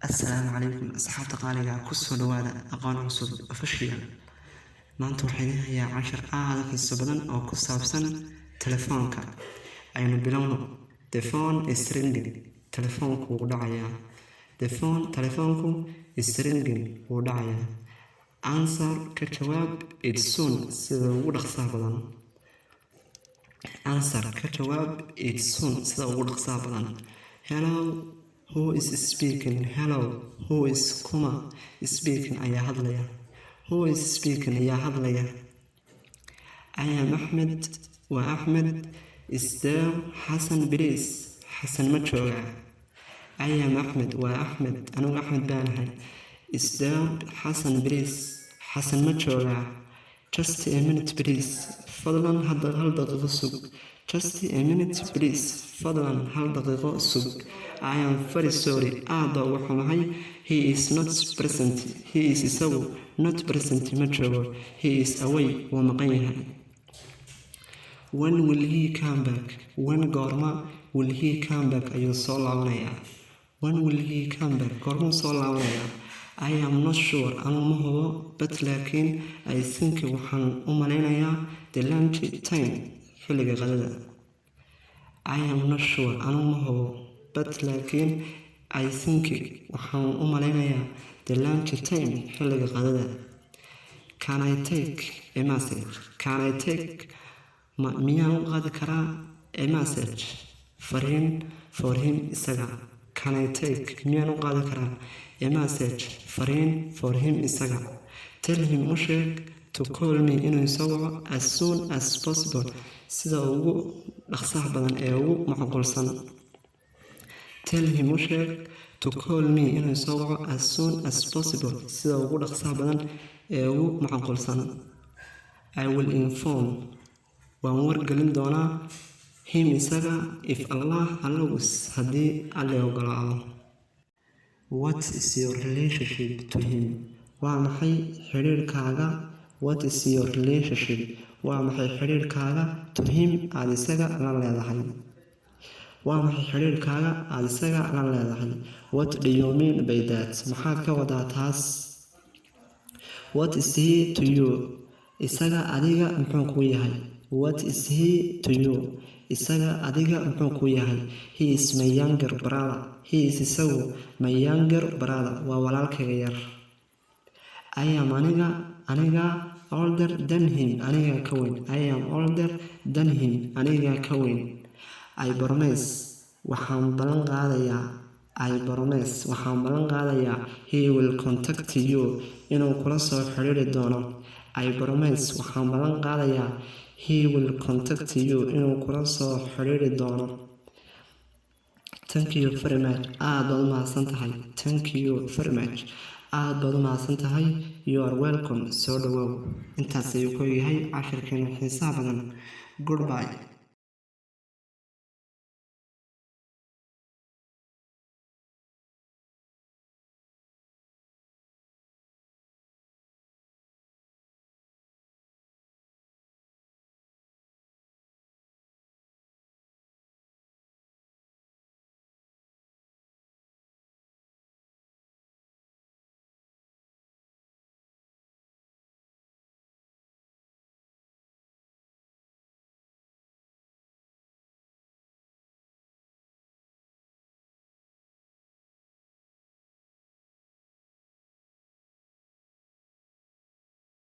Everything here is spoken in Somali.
Assalaamu calaykum asxaabta qaaliga ku soo dhawaada aqoon cusub official. Maanta waxaan hayaa cashar aad u xiiso badan oo ku saabsan telefoonka. Aynu bilowno. The phone is ringing. Telefoonku wuu dhacayaa. Telefoonku is ringing wuu dhacayaa. Answer ka jawaab it soon sida ugu dhaqsaha badan. Answer ka jawaab it soon sida ugu dhaqsaha badan. Hello. Who is speaking? Hello. Who is kuma speaking ayaa hadlaya. Who is speaking ayaa hadlaya. I am Ahmed. Waa Ahmed. Is there Hassan please? Hassan ma joogaa. I am Ahmed. Waa Ahmed. Anigu Ahmed baanahay. Is there Hassan please? Hassan ma joogaa. Just a minute please. Fadlan hal daqiiqo sug. Just a minute please. Fadlan hal daqiiqo sug. I am very sorry. Aada uga xumahay. He is not present. He is isagu not present ma joogo. He is away. Wuu maqan yahay. When will he come back? When goorma will he come back ayuu soo laabanayaa. When will he come back? Goormuu soo laabanayaa. I am not sure. Anu ma hubo. But laakiin I think waxaan u malaynayaa the lunch time xilliga qadada. I am not sure. Anu ma hubo. But laakiin I think waxaan u malaynayaa the lunch time xilliga qadada. Can I take a message? Can I take miyaan u qaadi karaa a message? Fariin for him isaga. Can I take miyaan u qaadi karaa a message? Fariin for him isaga. Tell him u sheeg to call me inuu isoo waco as soon as possible sida ugu dhaqsaha badan ee ugu macquulsan. Tell him u sheeg to call me inuu isoo waco as soon as possible sida ugu dhaqsaha badan ee ugu macquulsan. I will inform. Waan wargelin doonaa him isaga if Allah allows haddii Alle ogolaado. What is your relationship to him? Waa maxay xiriirkaaga? What is your relationship? Waa maxay xiriirkaaga to him aad isaga la leedahay? Waa maxay xiriirkaaga aad isaga la leedahay? What do you mean by that? Maxaad ka wadaa taas? What is he to you? Isaga adiga muxuu ku yahay? What is he to you? Isaga adiga muxuu ku yahay? He is my younger brother. He is isagu my younger brother. Waa walaalkayga yar. I am aniga older than him. Aniga ka weyn. I am older than him. Aniga ka weyn. I promise. Waxaan ballan qaadayaa he will contact you inuu kula soo xiriiri doono. I promise. Waxaan ballan qaadayaa he will contact you inuu kula soo xiriiri doono. Thank you very much. Aad baad u mahadsan tahay. Thank you very much. Aad baad u mahadsan tahay. You are welcome. Soo dhawow. Intaas ayuu ku yahay casharkeena xiisaha badan. Goodbye.